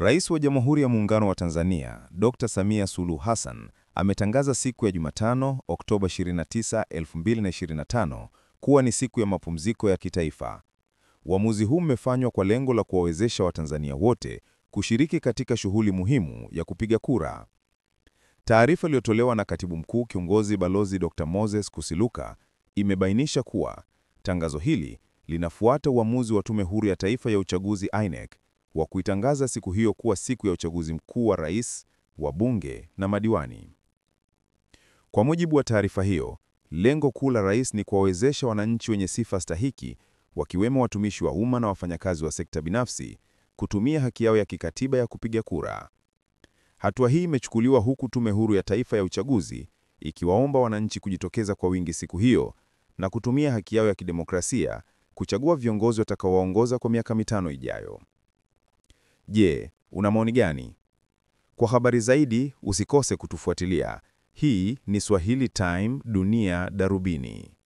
Rais wa Jamhuri ya Muungano wa Tanzania, Dr. Samia Suluhu Hassan, ametangaza siku ya Jumatano, Oktoba 29, 2025 kuwa ni siku ya mapumziko ya kitaifa. Uamuzi huu umefanywa kwa lengo la kuwawezesha Watanzania wote kushiriki katika shughuli muhimu ya kupiga kura. Taarifa iliyotolewa na Katibu Mkuu Kiongozi Balozi Dr. Moses Kusiluka imebainisha kuwa tangazo hili linafuata uamuzi wa Tume Huru ya Taifa ya Uchaguzi INEC wa kuitangaza siku hiyo kuwa siku ya uchaguzi mkuu wa rais, wabunge na madiwani. Kwa mujibu wa taarifa hiyo, lengo kuu la rais ni kuwawezesha wananchi wenye sifa stahiki, wakiwemo watumishi wa umma na wafanyakazi wa sekta binafsi, kutumia haki yao ya kikatiba ya kupiga kura. Hatua hii imechukuliwa huku Tume Huru ya Taifa ya Uchaguzi ikiwaomba wananchi kujitokeza kwa wingi siku hiyo na kutumia haki yao ya kidemokrasia kuchagua viongozi watakaowaongoza kwa miaka 5 ijayo. Je, una maoni gani? Kwa habari zaidi, usikose kutufuatilia. Hii ni Swahili Time Dunia Darubini.